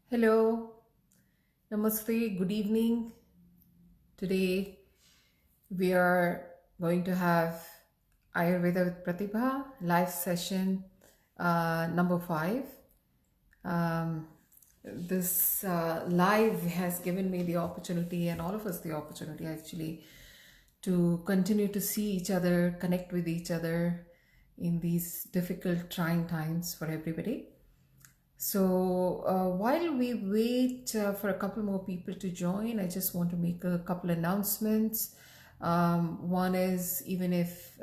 Hello, Namaste, good evening. Today we are going to have Ayurveda with Pratibha live session number 5. Um, this live has given me the opportunity, and all of us the opportunity actually, to continue to see each other, connect with each other in these difficult, trying times for everybody. So while we wait for a couple more people to join, I just want to make a couple announcements. One is, even if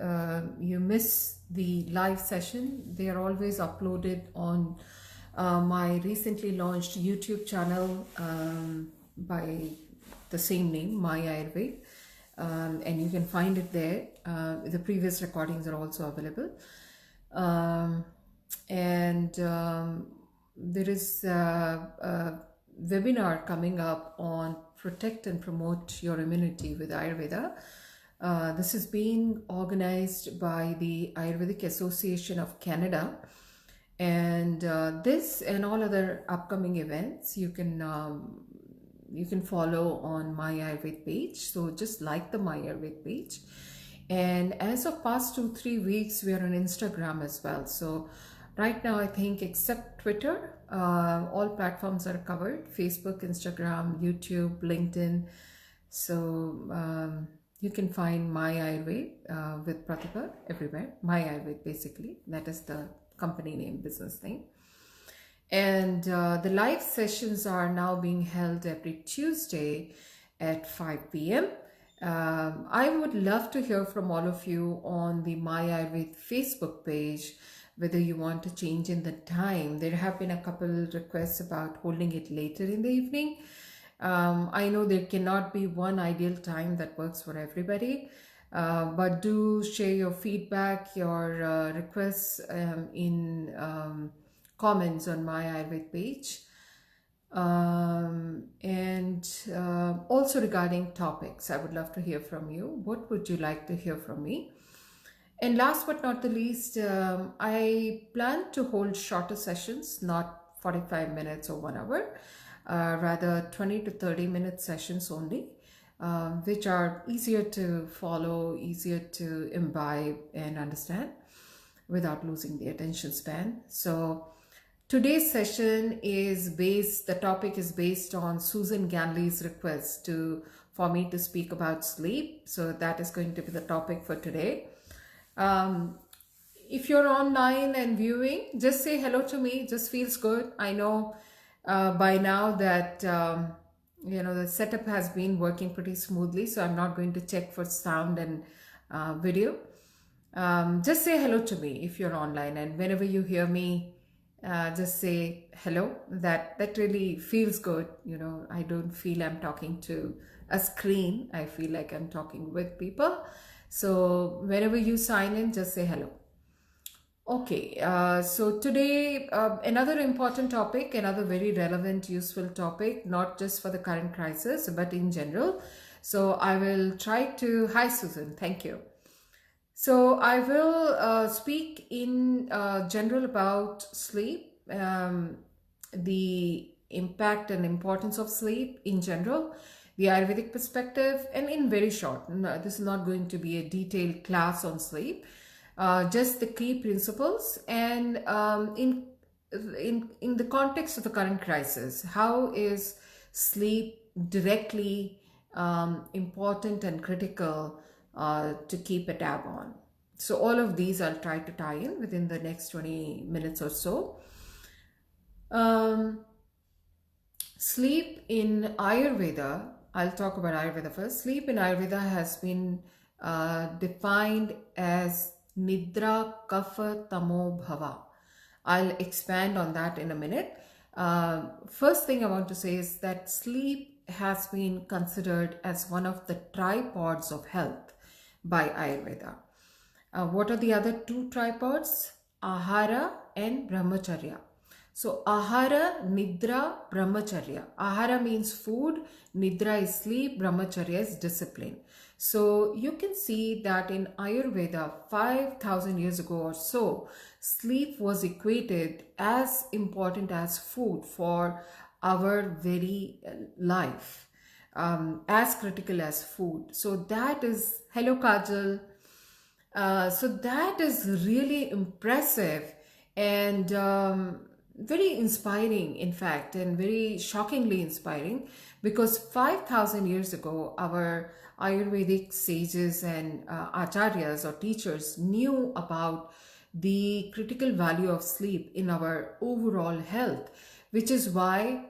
you miss the live session, they are always uploaded on my recently launched YouTube channel by the same name, My Ayurved. And you can find it there. The previous recordings are also available. And there is a webinar coming up on protect and promote your immunity with Ayurveda. This is being organized by the Ayurvedic Association of Canada, and this and all other upcoming events you can follow on my Ayurved page. So just like the my Ayurved page, and as of past 2-3 weeks we are on Instagram as well. So right now, I think except Twitter, all platforms are covered: Facebook, Instagram, YouTube, LinkedIn. So you can find My Ayurved with Pratibha everywhere. My Ayurved, basically. That is the company name, business name. And the live sessions are now being held every Tuesday at 5 p.m. I would love to hear from all of you on the My Ayurved Facebook page, whether you want to change in the time. There have been a couple requests about holding it later in the evening. I know there cannot be one ideal time that works for everybody, but do share your feedback, your requests in comments on my Ayurved page. And also regarding topics, I would love to hear from you. What would you like to hear from me? And last but not the least, I plan to hold shorter sessions, not 45 minutes or 1 hour, rather 20 to 30 minute sessions only, which are easier to follow, easier to imbibe and understand without losing the attention span. So today's session is the topic is based on Susan Ganley's request for me to speak about sleep. So that is going to be the topic for today. If you're online and viewing, just say hello to me. It just feels good. I know by now that the setup has been working pretty smoothly, so I'm not going to check for sound and video. Just say hello to me if you're online, and whenever you hear me, just say hello. That really feels good. I don't feel I'm talking to a screen. I feel like I'm talking with people. So whenever you sign in, just say hello. Okay, so today another important topic, another very relevant, useful topic, not just for the current crisis, but in general. So I will try to, hi Susan, thank you. So I will speak in general about sleep, the impact and importance of sleep in general, the Ayurvedic perspective, and in very short, this is not going to be a detailed class on sleep, just the key principles, and in the context of the current crisis, how is sleep directly important and critical to keep a tab on. So all of these I'll try to tie in within the next 20 minutes or so. Sleep in Ayurveda, I'll talk about Ayurveda first. Sleep in Ayurveda has been defined as Nidra Kapha Tamo Bhava. I'll expand on that in a minute. First thing I want to say is that sleep has been considered as one of the tripods of health by Ayurveda. What are the other two tripods? Ahara and Brahmacharya. So Ahara, Nidra, Brahmacharya. Ahara means food, Nidra is sleep, Brahmacharya is discipline. So you can see that in Ayurveda 5,000 years ago or so, sleep was equated as important as food for our very life, as critical as food. So that is, hello Kajal. So that is really impressive and very inspiring, in fact, and very shockingly inspiring, because 5,000 years ago, our Ayurvedic sages and acharyas or teachers knew about the critical value of sleep in our overall health, which is why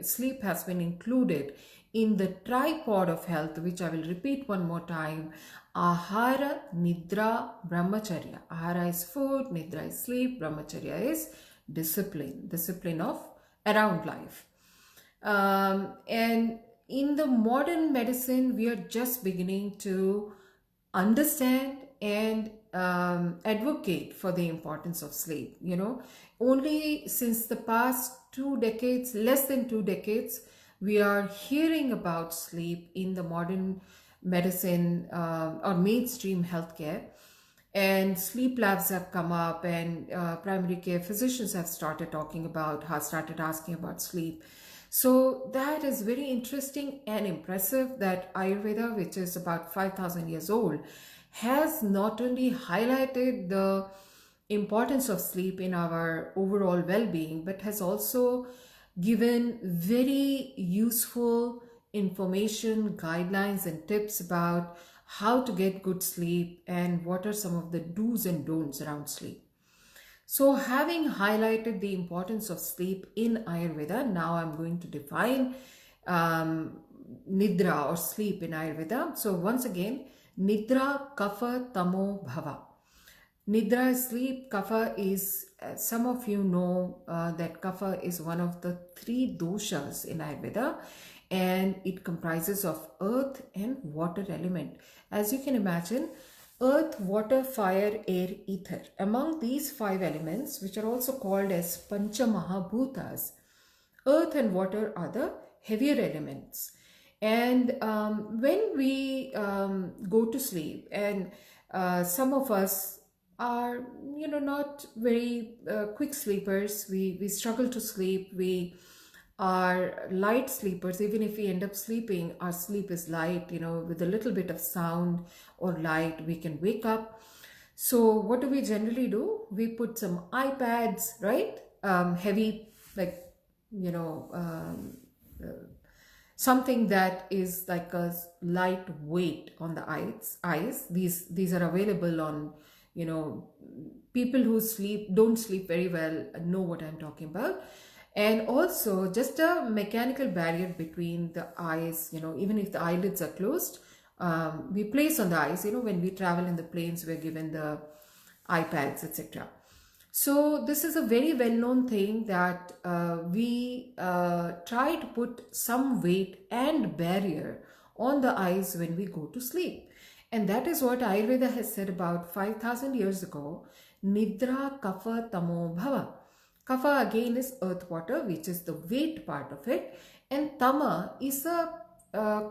sleep has been included in the tripod of health, which I will repeat one more time: Ahara, Nidra, Brahmacharya. Ahara is food, Nidra is sleep, Brahmacharya is discipline of around life. And in the modern medicine, we are just beginning to understand and advocate for the importance of sleep. Only since the past 2 decades, less than 2 decades, we are hearing about sleep in the modern medicine or mainstream healthcare. And sleep labs have come up, and primary care physicians have started asking about sleep. So that is very interesting and impressive that Ayurveda, which is about 5,000 years old, has not only highlighted the importance of sleep in our overall well-being, but has also given very useful information, guidelines, and tips about how to get good sleep and what are some of the do's and don'ts around sleep. So, having highlighted the importance of sleep in Ayurveda, now I'm going to define Nidra or sleep in Ayurveda. So, once again, Nidra, Kapha, Tamo, Bhava. Nidra is sleep. Kapha is, some of you know that Kapha is one of the 3 doshas in Ayurveda, and it comprises of earth and water element. As you can imagine, earth, water, fire, air, ether. Among these 5 elements, which are also called as Pancha Mahabhutas, earth and water are the heavier elements. And when we go to sleep, and some of us are, not very quick sleepers, we struggle to sleep, we are light sleepers. Even if we end up sleeping, our sleep is light, with a little bit of sound or light, we can wake up. So what do we generally do? We put some iPads, right? Heavy, like, something that is like a light weight on the eyes. These are available on, people who don't sleep very well know what I'm talking about. And also just a mechanical barrier between the eyes, even if the eyelids are closed, we place on the eyes. When we travel in the planes, we're given the iPads, etc. So this is a very well-known thing that we try to put some weight and barrier on the eyes when we go to sleep. And that is what Ayurveda has said about 5,000 years ago: Nidra, Kapha, Tamo, Bhava. Kapha again is earth, water, which is the weight part of it, and Tama is a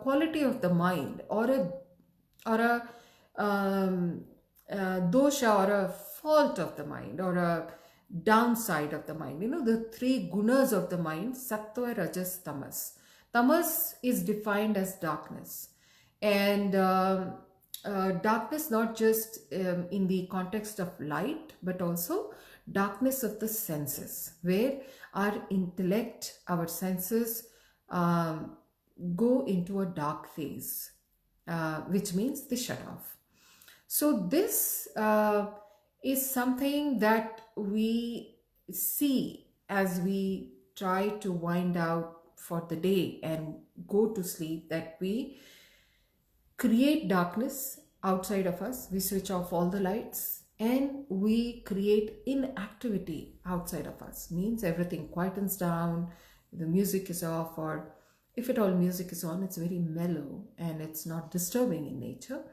quality of the mind, or a dosha, or a fault of the mind, or a downside of the mind. The 3 gunas of the mind: sattva, rajas, tamas. Tamas is defined as darkness, and darkness not just in the context of light, but also darkness of the senses, where our intellect, our senses go into a dark phase, which means they shut off. So this is something that we see as we try to wind out for the day and go to sleep, that we create darkness outside of us, we switch off all the lights, and we create inactivity outside of us. Means everything quietens down, the music is off, or if at all music is on, it's very mellow and it's not disturbing in nature.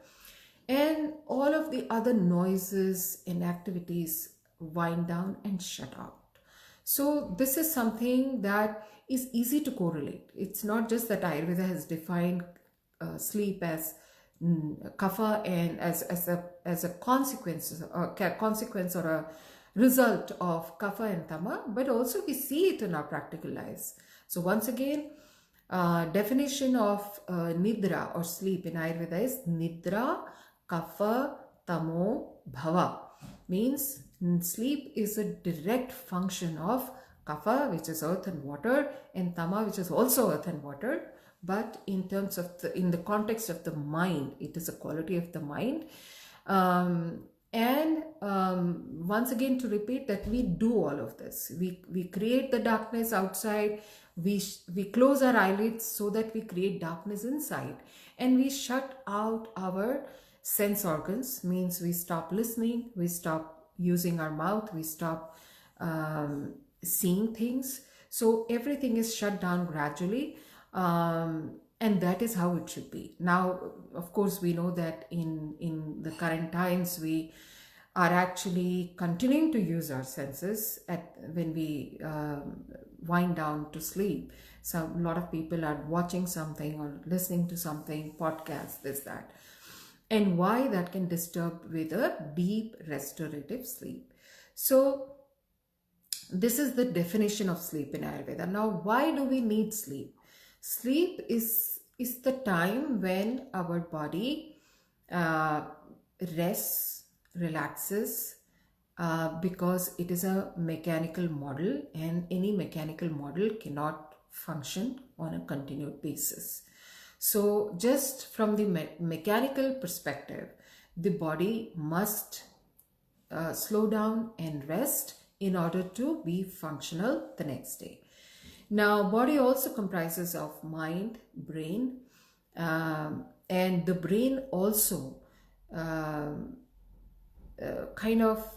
And all of the other noises and activities wind down and shut out. So this is something that is easy to correlate. It's not just that Ayurveda has defined sleep as kapha and as a consequence or a result of kapha and tama, but also we see it in our practical lives. So once again, definition of nidra or sleep in Ayurveda is nidra kapha tamo bhava. Means sleep is a direct function of kapha, which is earth and water, and tama, which is also earth and water. But in terms of in the context of the mind, it is a quality of the mind. Once again, to repeat that we do all of this. We create the darkness outside. We close our eyelids so that we create darkness inside, and we shut out our sense organs. Means we stop listening, we stop using our mouth, we stop seeing things. So everything is shut down gradually. And that is how it should be. Now, of course, we know that in the current times, we are actually continuing to use our senses when we wind down to sleep. So a lot of people are watching something or listening to something, podcast, this, that. And why that can disturb with a deep restorative sleep. So this is the definition of sleep in Ayurveda. Now, why do we need sleep? Sleep is the time when our body rests, relaxes, because it is a mechanical model, and any mechanical model cannot function on a continued basis. So just from the mechanical perspective, the body must slow down and rest in order to be functional the next day. Now, body also comprises of mind, brain, and the brain also kind of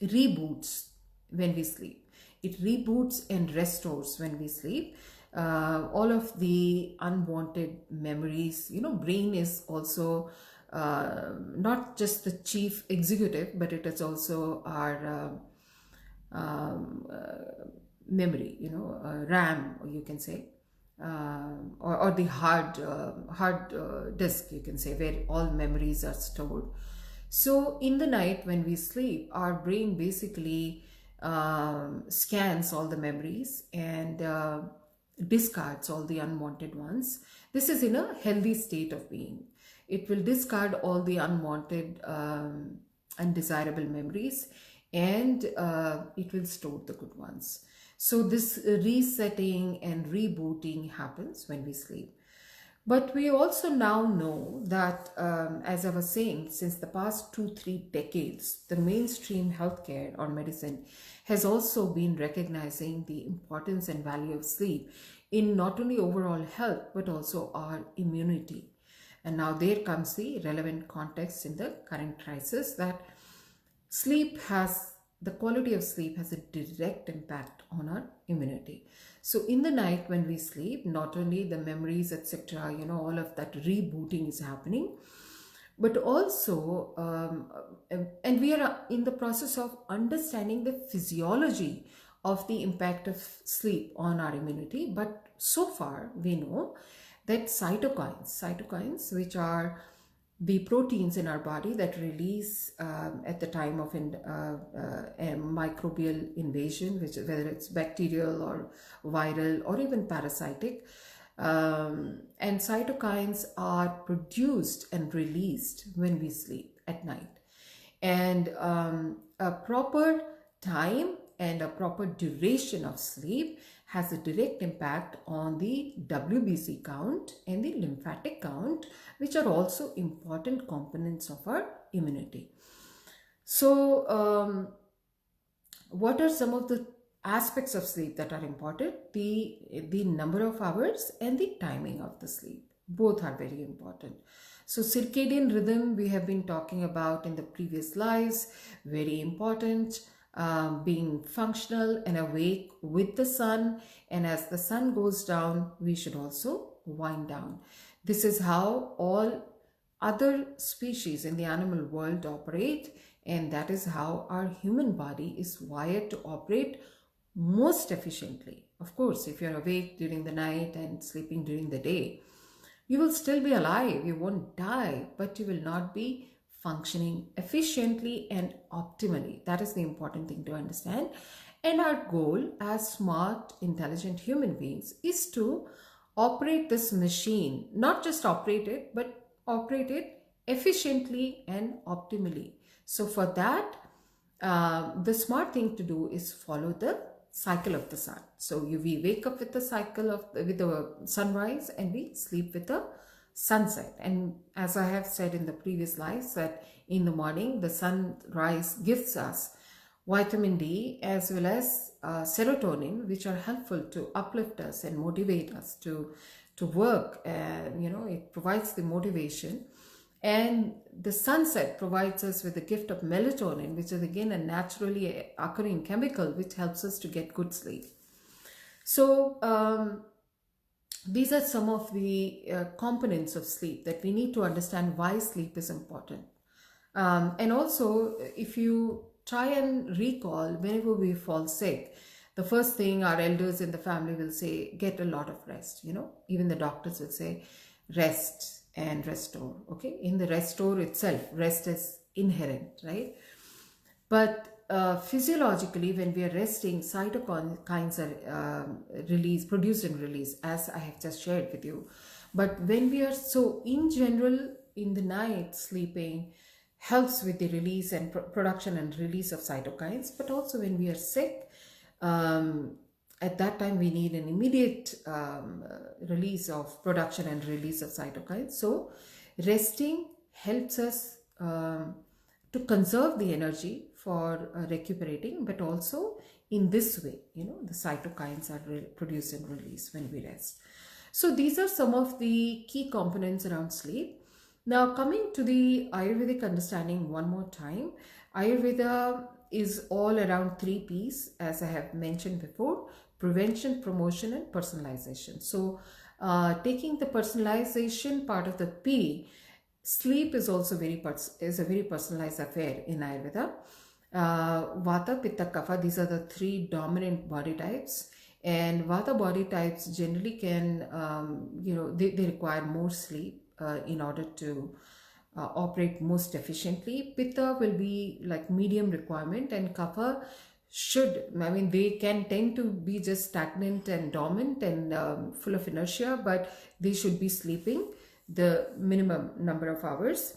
reboots when we sleep. It reboots and restores when we sleep. All of the unwanted memories, brain is also not just the chief executive, but it is also our memory, RAM, you can say, or the hard disk, you can say, where all memories are stored. So in the night when we sleep, our brain basically scans all the memories and discards all the unwanted ones. This is in a healthy state of being. It will discard all the unwanted, undesirable memories, and it will store the good ones. So this resetting and rebooting happens when we sleep. But we also now know that, as I was saying, since the past 2-3 decades, the mainstream healthcare or medicine has also been recognizing the importance and value of sleep in not only overall health, but also our immunity. And now there comes the relevant context in the current crisis, that the quality of sleep has a direct impact on our immunity. So in the night when we sleep, not only the memories, etc., all of that rebooting is happening, but also, and we are in the process of understanding the physiology of the impact of sleep on our immunity. But so far we know that cytokines, which are the proteins in our body that release at the time of a microbial invasion, whether it's bacterial or viral or even parasitic, and cytokines are produced and released when we sleep at night. And a proper time and a proper duration of sleep has a direct impact on the WBC count and the lymphatic count, which are also important components of our immunity. So what are some of the aspects of sleep that are important? The number of hours and the timing of the sleep. Both are very important. So circadian rhythm we have been talking about in the previous lives, very important. Being functional and awake with the sun, and as the sun goes down, we should also wind down. This is how all other species in the animal world operate, and that is how our human body is wired to operate most efficiently. Of course, if you're awake during the night and sleeping during the day, you will still be alive, you won't die, but you will not be functioning efficiently and optimally. That is the important thing to understand. And our goal as smart, intelligent human beings is to operate this machine, not just operate it, but operate it efficiently and optimally. So for that, the smart thing to do is follow the cycle of the sun. So we wake up with the cycle of with the sunrise, and we sleep with the sunset. And as I have said in the previous lives, that in the morning the sunrise gives us vitamin D as well as serotonin, which are helpful to uplift us and motivate us to work. And it provides the motivation. And the sunset provides us with the gift of melatonin, which is again a naturally occurring chemical which helps us to get good sleep. So these are some of the components of sleep that we need to understand why sleep is important. And also, if you try and recall, whenever we fall sick, the first thing our elders in the family will say, get a lot of rest. Even the doctors will say, rest and restore. Okay, in the restore itself, rest is inherent, right? But physiologically, when we are resting, cytokines are produced and released, as I have just shared with you. But when we are, so in general, in the night, sleeping helps with the release and production and release of cytokines. But also when we are sick, at that time we need an immediate release of production and release of cytokines. So resting helps us to conserve the energy for recuperating, but also in this way, the cytokines are produced and released when we rest. So these are some of the key components around sleep. Now coming to the Ayurvedic understanding one more time, Ayurveda is all around 3 P's, as I have mentioned before: prevention, promotion, and personalization. So taking the personalization part of the P, sleep is also a very personalized affair in Ayurveda. Vata, Pitta, Kapha, these are the 3 dominant body types. And Vata body types generally can, they require more sleep in order to operate most efficiently. Pitta will be like medium requirement, and Kapha they can tend to be just stagnant and dormant and full of inertia, but they should be sleeping the minimum number of hours.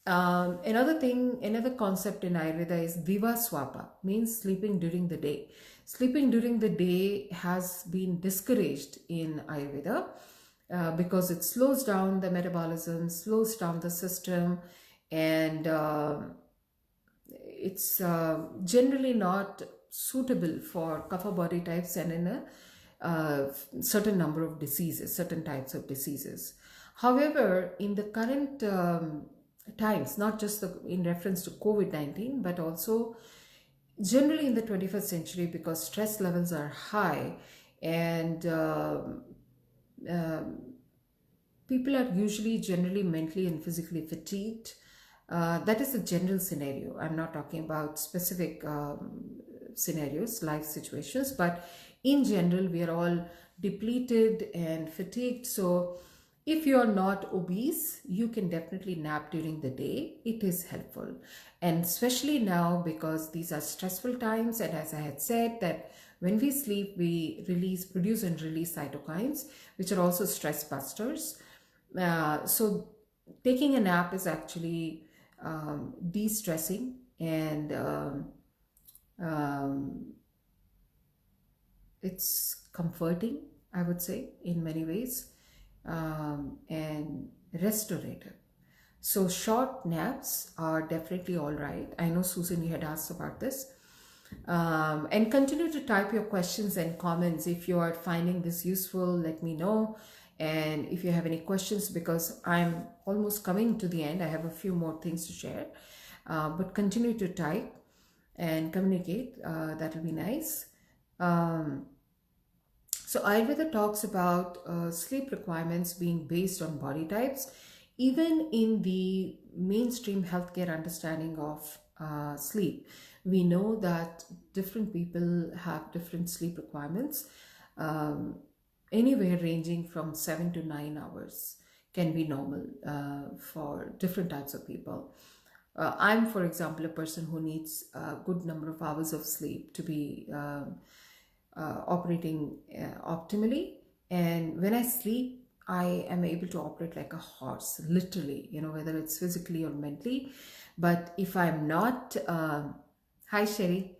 Another concept in Ayurveda is Diva Swapa, means sleeping during the day. Sleeping during the day has been discouraged in Ayurveda because it slows down the metabolism, slows down the system, and it's generally not suitable for kapha body types and in a certain number of diseases, certain types of diseases. However, in the current times, not just in reference to COVID-19, but also generally in the 21st century, because stress levels are high and people are usually generally mentally and physically fatigued. That is the general scenario. I'm not talking about specific scenarios, life situations, but in general, we are all depleted and fatigued. So if you are not obese, you can definitely nap during the day. It is helpful. And especially now, because these are stressful times, and as I had said, that when we sleep, we produce and release cytokines, which are also stress busters. So taking a nap is actually de-stressing and it's comforting, I would say, in many ways, and restorative. So short naps are definitely all right. I know, Susan, you had asked about this. And continue to type your questions and comments. If you are finding this useful, let me know. And if you have any questions, because I'm almost coming to the end, I have a few more things to share. But continue to type and communicate. That will be nice. So Ayurveda talks about sleep requirements being based on body types. Even in the mainstream healthcare understanding of sleep, we know that different people have different sleep requirements. Anywhere ranging from 7 to 9 hours can be normal for different types of people. I'm, for example, a person who needs a good number of hours of sleep to be operating optimally. And when I sleep, I am able to operate like a horse, literally, whether it's physically or mentally. But if I'm not, hi Sherry,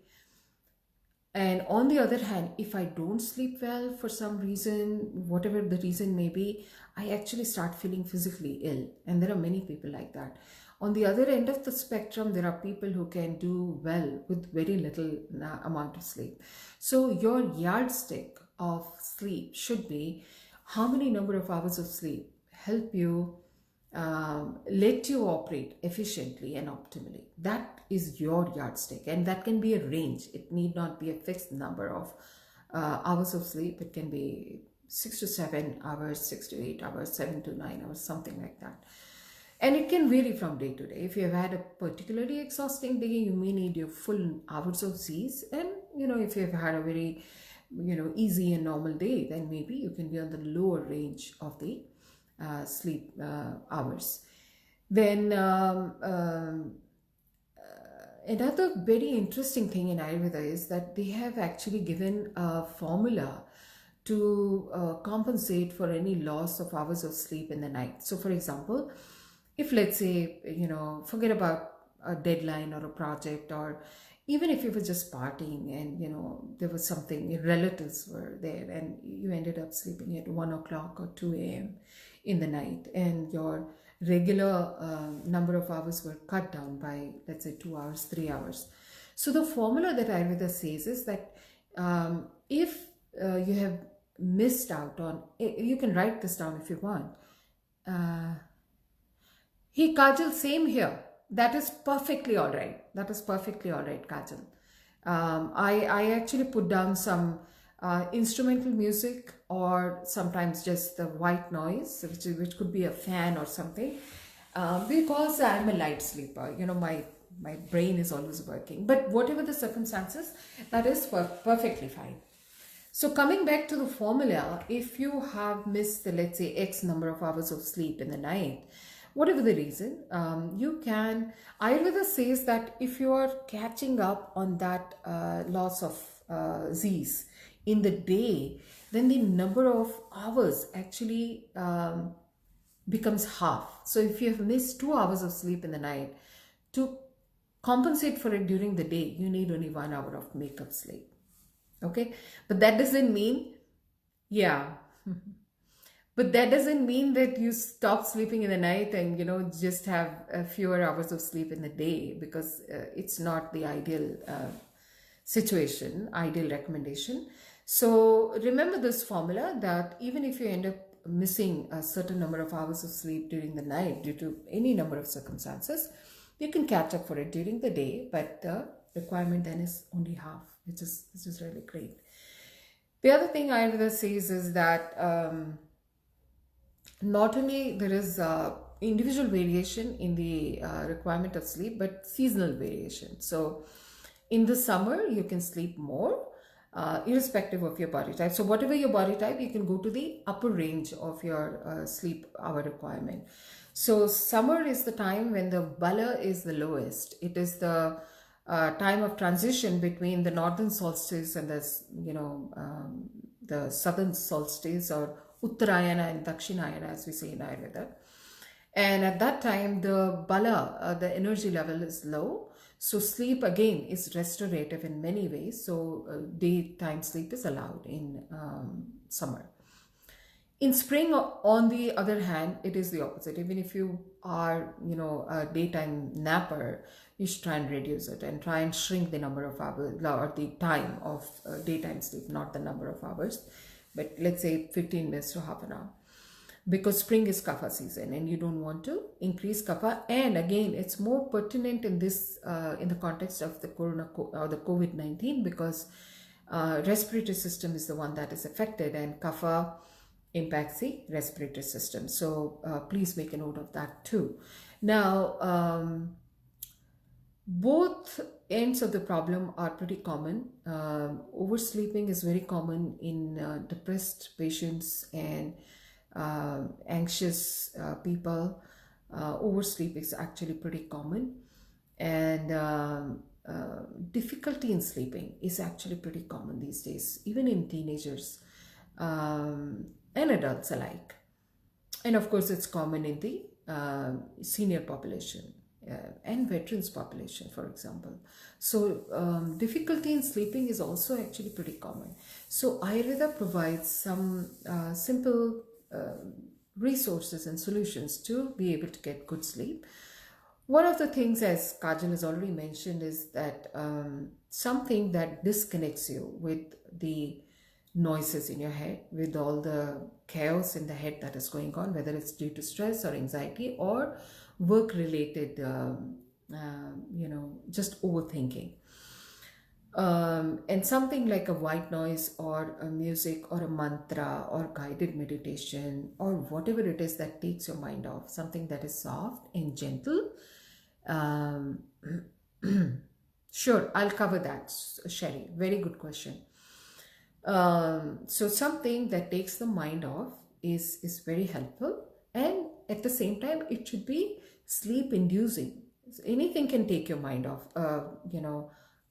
and on the other hand, if I don't sleep well for some reason, whatever the reason may be, I actually start feeling physically ill. And there are many people like that. On the other end of the spectrum, there are people who can do well with very little amount of sleep. So your yardstick of sleep should be how many number of hours of sleep help you let you operate efficiently and optimally. That is your yardstick, and that can be a range. It need not be a fixed number of hours of sleep. It can be 6 to 7 hours, 6 to 8 hours, 7 to 9 hours, something like that. And it can vary from day to day. If you have had a particularly exhausting day, you may need your full hours of Z's. And if you have had a very easy and normal day, then maybe you can be on the lower range of the sleep hours. Then another very interesting thing in Ayurveda is that they have actually given a formula to compensate for any loss of hours of sleep in the night. So for example, if let's say, forget about a deadline or a project, or even if you were just partying and, there was something, your relatives were there and you ended up sleeping at 1 o'clock or 2 a.m. in the night, and your regular number of hours were cut down by, let's say, 2 hours, 3 hours. So the formula that Ayurveda says is that if you have missed out on, you can write this down if you want. Hey Kajal, same here. That is perfectly all right. That is perfectly all right, Kajal. I actually put down some instrumental music, or sometimes just the white noise, which could be a fan or something, because I'm a light sleeper. My brain is always working. But whatever the circumstances, that is perfectly fine. So coming back to the formula, if you have missed the, let's say, X number of hours of sleep in the night, whatever the reason, you can, Ayurveda says that if you are catching up on that loss of Z's in the day, then the number of hours actually becomes half. So if you have missed 2 hours of sleep in the night, to compensate for it during the day, you need only 1 hour of make-up sleep. Okay, but that doesn't mean, yeah. But that doesn't mean that you stop sleeping in the night and, just have fewer hours of sleep in the day, because it's not the ideal situation, ideal recommendation. So remember this formula, that even if you end up missing a certain number of hours of sleep during the night due to any number of circumstances, you can catch up for it during the day, but the requirement then is only half, which is really great. The other thing Ayurveda says is that not only there is individual variation in the requirement of sleep, but seasonal variation. So in the summer, you can sleep more, irrespective of your body type. So whatever your body type, you can go to the upper range of your sleep hour requirement. So summer is the time when the bala is the lowest. It is the time of transition between the northern solstice and the southern solstice, or Uttarayana and Dakshinayana, as we say in Ayurveda. And at that time, the bala, the energy level is low. So sleep again is restorative in many ways. So daytime sleep is allowed in summer. In spring, on the other hand, it is the opposite. Even if you are, a daytime napper, you should try and reduce it and try and shrink the number of hours, or the time of daytime sleep, not the number of hours, but let's say 15 minutes to half an hour. Because spring is kapha season and you don't want to increase kapha. And again, it's more pertinent in this, in the context of the the COVID-19, because respiratory system is the one that is affected, and kapha impacts the respiratory system. So please make a note of that too. Now, both ends of the problem are pretty common. Oversleeping is very common in depressed patients and anxious people. Oversleep is actually pretty common. And difficulty in sleeping is actually pretty common these days, even in teenagers and adults alike. And of course, it's common in the senior population and veterans population, for example. So difficulty in sleeping is also actually pretty common. So Ayurveda provides some simple resources and solutions to be able to get good sleep. One of the things, as Kajal has already mentioned, is that something that disconnects you with the noises in your head, with all the chaos in the head that is going on, whether it's due to stress or anxiety or work related, just overthinking. And something like a white noise or a music or a mantra or guided meditation or whatever it is that takes your mind off, something that is soft and gentle. Um, sure, I'll cover that, Sherry. Very good question. So something that takes the mind off is very helpful, and at the same time it should be sleep inducing. So anything can take your mind off.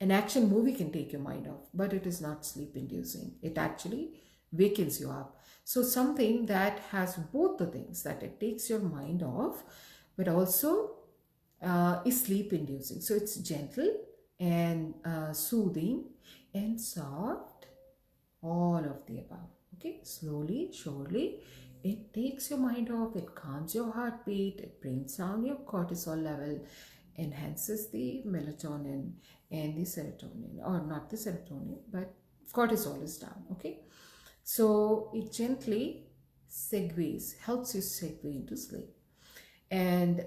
An action movie can take your mind off, but it is not sleep inducing. It actually wakens you up. So something that has both the things, that it takes your mind off but also is sleep inducing. So it's gentle and soothing and soft, all of the above. Okay, slowly, surely, it takes your mind off, it calms your heartbeat, it brings down your cortisol level, enhances the melatonin and the serotonin, or not the serotonin, but cortisol is down. Okay, so it gently helps you segue into sleep. And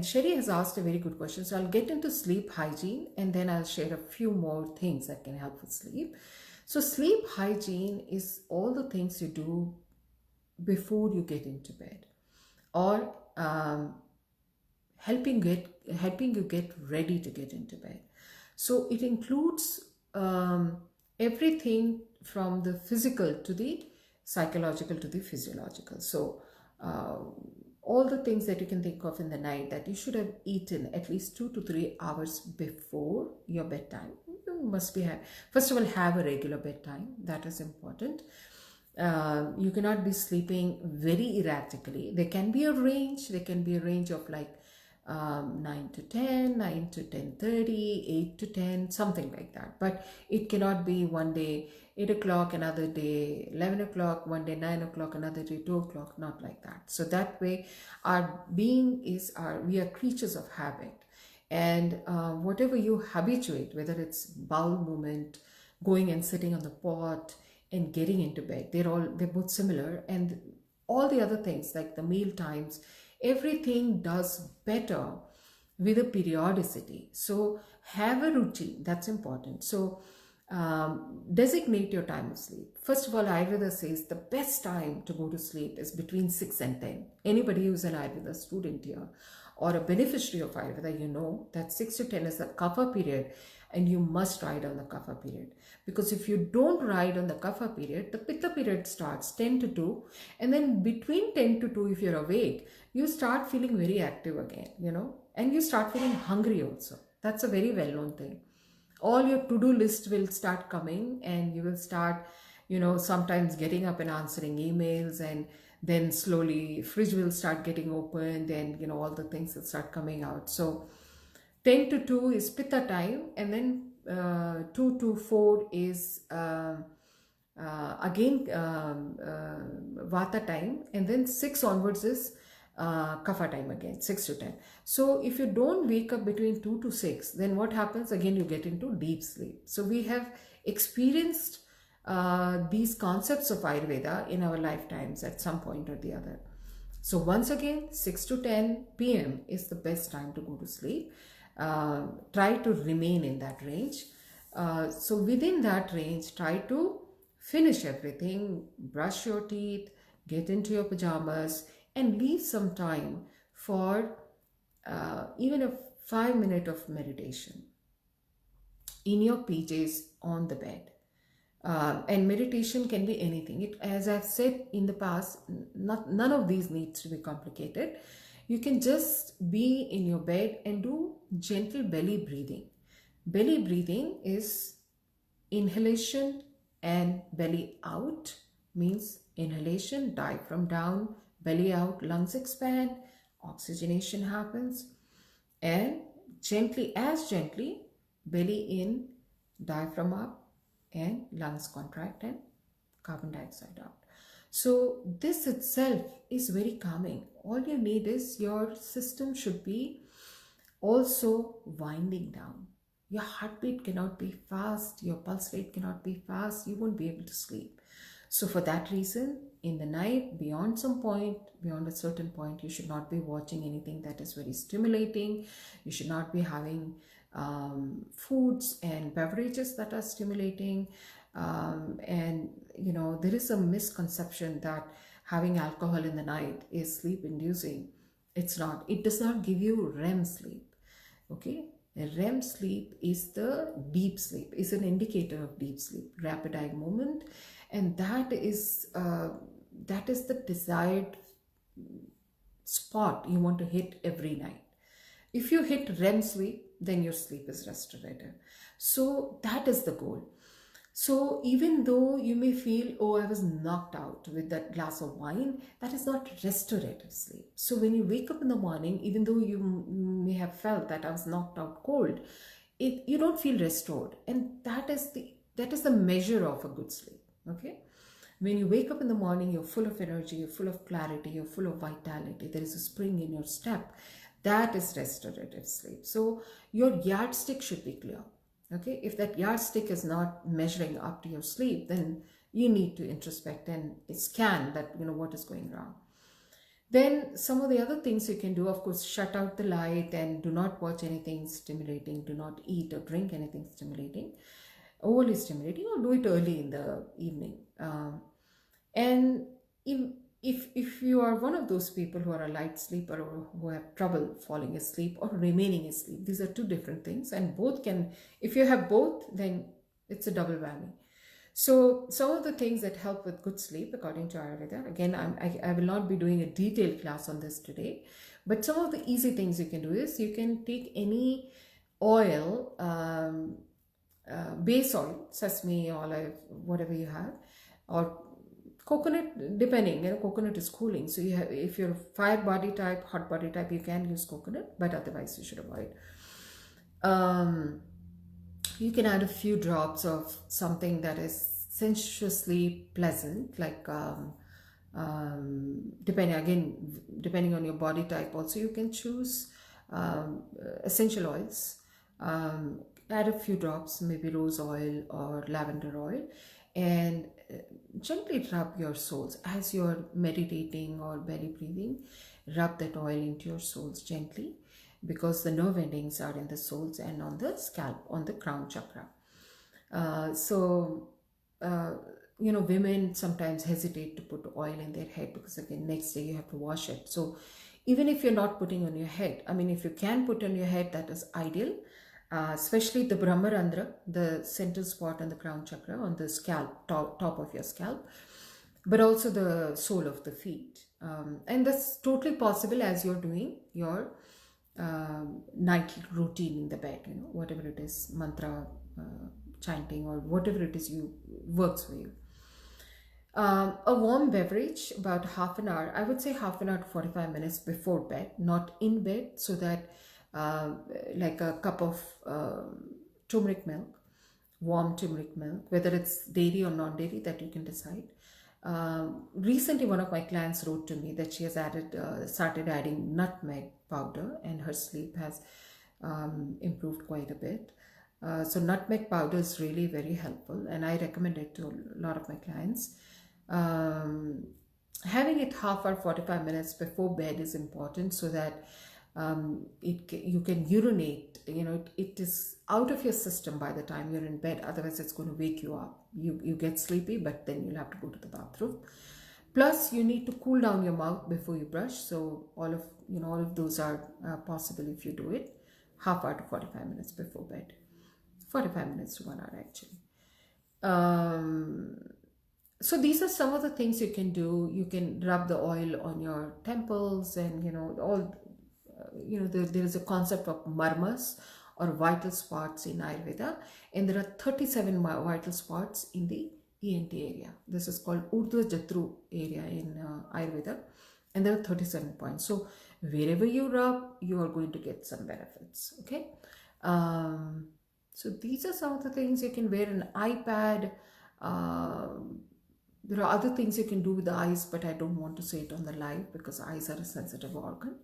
Sherry has asked a very good question. So I'll get into sleep hygiene and then I'll share a few more things that can help with sleep. So sleep hygiene is all the things you do before you get into bed, or helping you get ready to get into bed. So it includes everything from the physical to the psychological to the physiological. So all the things that you can think of in the night that you should have eaten at least 2 to 3 hours before your bedtime. You must first of all, have a regular bedtime. That is important. You cannot be sleeping very erratically. There can be a range. There can be a range of like 9 to 10, 9 to 10:30, 8 to 10, something like that. But it cannot be one day 8 o'clock, another day 11 o'clock, one day 9 o'clock, another day 2 o'clock, not like that. So that way our being we are creatures of habit. And whatever you habituate, whether it's bowel movement, going and sitting on the pot and getting into bed, they're both similar. And all the other things like the meal times, everything does better with a periodicity. So have a routine, that's important. So designate your time of sleep. First of all, Ayurveda says the best time to go to sleep is between 6 and 10. Anybody who's an Ayurveda student here or a beneficiary of Ayurveda, you know that 6 to 10 is the kapha period, and you must ride on the kapha period. Because if you don't ride on the kapha period, the pitta period starts 10 to 2, and then between 10 to 2, if you're awake, you start feeling very active again, and you start feeling hungry also. That's a very well-known thing. All your to-do list will start coming, and you will start, sometimes getting up and answering emails, and then slowly fridge will start getting opened, and all the things will start coming out. So 10 to 2 is pitta time, and then 2 to 4 is again vata time, and then 6 onwards is kapha time again, 6 to 10. So if you don't wake up between 2 to 6, then what happens? Again, you get into deep sleep. So we have experienced these concepts of Ayurveda in our lifetimes at some point or the other. So once again, 6 to 10 p.m. is the best time to go to sleep. Try to remain in that range. So within that range, try to finish everything, brush your teeth, get into your pajamas, and leave some time for even a 5 minute of meditation in your PJs on the bed. And meditation can be anything. As I've said in the past, none of these needs to be complicated. You can just be in your bed and do gentle belly breathing. Belly breathing is inhalation and belly out, means inhalation, diaphragm down, belly out, lungs expand, oxygenation happens, and gently, belly in, diaphragm up, and lungs contract and carbon dioxide out. So this itself is very calming. All you need is your system should be also winding down. Your heartbeat cannot be fast, your pulse rate cannot be fast, you won't be able to sleep. So for that reason, in the night, beyond a certain point, you should not be watching anything that is very stimulating. You should not be having foods and beverages that are stimulating. And there is a misconception that having alcohol in the night is sleep inducing. It's not. It does not give you REM sleep. Okay, REM sleep is the deep sleep, is an indicator of deep sleep, rapid eye movement, and that is the desired spot you want to hit every night. If you hit REM sleep, then your sleep is restorative. So that is the goal. So even though you may feel, oh, I was knocked out with that glass of wine, that is not restorative sleep. So when you wake up in the morning, even though you may have felt that I was knocked out cold, you don't feel restored. And that is the measure of a good sleep. Okay. When you wake up in the morning, you're full of energy, you're full of clarity, you're full of vitality. There is a spring in your step. That is restorative sleep. So your yardstick should be clear. Okay, if that yardstick is not measuring up to your sleep, then you need to introspect and scan that, what is going wrong. Then some of the other things you can do, of course, shut out the light and do not watch anything stimulating, do not eat or drink anything stimulating, overly stimulating, or do it early in the evening. And if you are one of those people who are a light sleeper or who have trouble falling asleep or remaining asleep, these are two different things, and both can, if you have both, then it's a double whammy. So some of the things that help with good sleep according to Ayurveda, again, I will not be doing a detailed class on this today, but some of the easy things you can do is you can take any oil, base oil, sesame, olive, whatever you have, or coconut, depending, coconut is cooling. So you have, if you're fire body type, hot body type, you can use coconut, but otherwise you should avoid. You can add a few drops of something that is sensuously pleasant, like depending on your body type. Also, you can choose essential oils. Add a few drops, maybe rose oil or lavender oil, and gently rub your soles as you're meditating or belly breathing. Rub that oil into your soles gently, because the nerve endings are in the soles and on the scalp, on the crown chakra. Women sometimes hesitate to put oil in their head because, again, next day you have to wash it. So even if you're not putting on your head, if you can put on your head, that is ideal. Especially the Brahmarandra, the center spot on the crown chakra, on the scalp, top of your scalp, but also the sole of the feet. And that's totally possible as you're doing your nightly routine in the bed, whatever it is, mantra chanting or whatever it is works for you. A warm beverage about half an hour, I would say half an hour to 45 minutes before bed, not in bed, so that like a cup of turmeric milk, warm turmeric milk, whether it's dairy or non-dairy, that you can decide. Recently, one of my clients wrote to me that she has started adding nutmeg powder, and her sleep has improved quite a bit. So nutmeg powder is really very helpful, and I recommend it to a lot of my clients. Having it half hour, 45 minutes before bed is important, so that you can urinate, it is out of your system by the time you're in bed. Otherwise it's going to wake you up. You get sleepy, but then you'll have to go to the bathroom. Plus you need to cool down your mouth before you brush. So all of those are possible if you do it half hour to 45 minutes before bed. 45 minutes to 1 hour actually. So these are some of the things you can do. You can rub the oil on your temples, and all, there is a concept of marmas, or vital spots, in Ayurveda, and there are 37 vital spots in the ENT area. This is called Urdhva Jatru area in Ayurveda, and there are 37 points. So wherever you rub, you are going to get some benefits. Okay. So these are some of the things. You can wear an iPad. There are other things you can do with the eyes, but I don't want to say it on the live because eyes are a sensitive organ.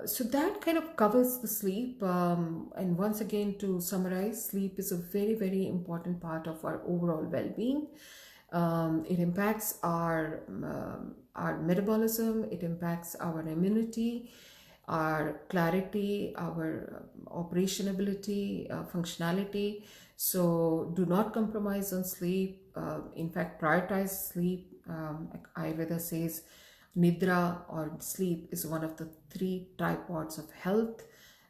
So that kind of covers the sleep. And once again, to summarize, sleep is a very, very important part of our overall well-being. It impacts our metabolism, it impacts our immunity, our clarity, our operation ability, functionality. So do not compromise on sleep. In fact, prioritize sleep. Ayurveda says Nidra, or sleep, is one of the 3 tripods of health.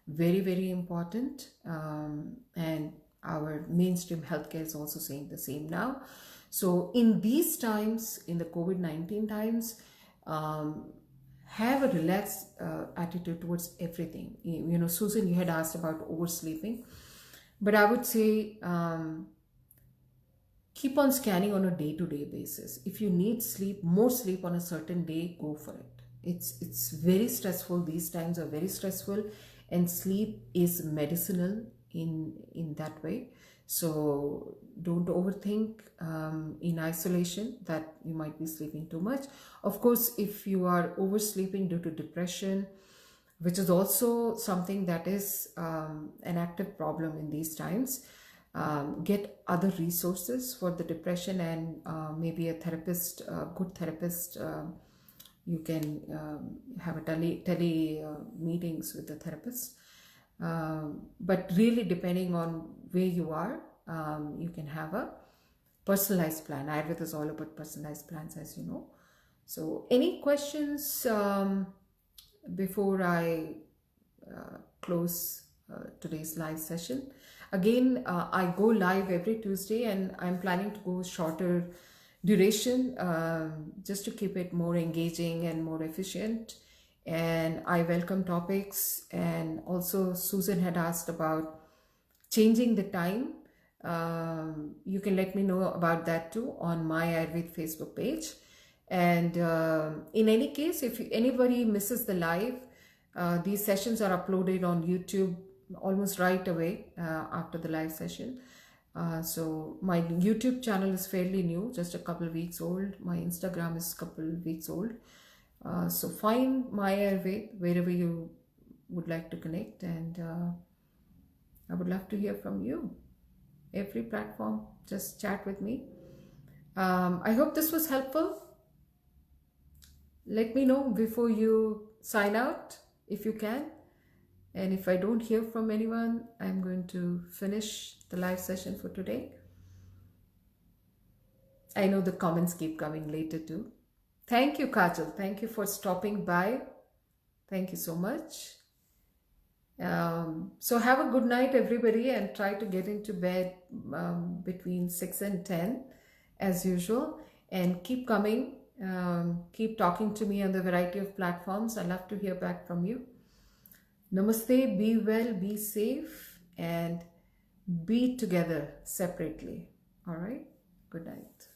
Very, very important. And our mainstream healthcare is also saying the same now. So in these times, in the COVID-19 times, have a relaxed attitude towards everything. Susan, you had asked about oversleeping, but I would say keep on scanning on a day-to-day basis. If you need sleep, more sleep on a certain day, go for it. It's very stressful. These times are very stressful, and sleep is medicinal in that way. So don't overthink in isolation that you might be sleeping too much. Of course, if you are oversleeping due to depression, which is also something that is an active problem in these times, get other resources for the depression, and maybe a therapist, a good therapist. You can have a tele meetings with the therapist. But really, depending on where you are, you can have a personalized plan. Ayurveda is all about personalized plans, as you know. So any questions before I close today's live session? Again, I go live every Tuesday, and I'm planning to go shorter duration just to keep it more engaging and more efficient. And I welcome topics. And also Susan had asked about changing the time. You can let me know about that too on my Ayurved Facebook page. And in any case, if anybody misses the live, these sessions are uploaded on YouTube almost right away after the live session. So my YouTube channel is fairly new, just a couple of weeks old. My Instagram is a couple of weeks old. So find my Ayurved wherever you would like to connect, and I would love to hear from you. Every platform, just chat with me. I hope this was helpful. Let me know before you sign out if you can. And if I don't hear from anyone, I'm going to finish the live session for today. I know the comments keep coming later too. Thank you, Kajal. Thank you for stopping by. Thank you so much. So have a good night, everybody, and try to get into bed between 6 and 10 as usual. And keep coming. Keep talking to me on the variety of platforms. I love to hear back from you. Namaste, be well, be safe, and be together separately. All right? Good night.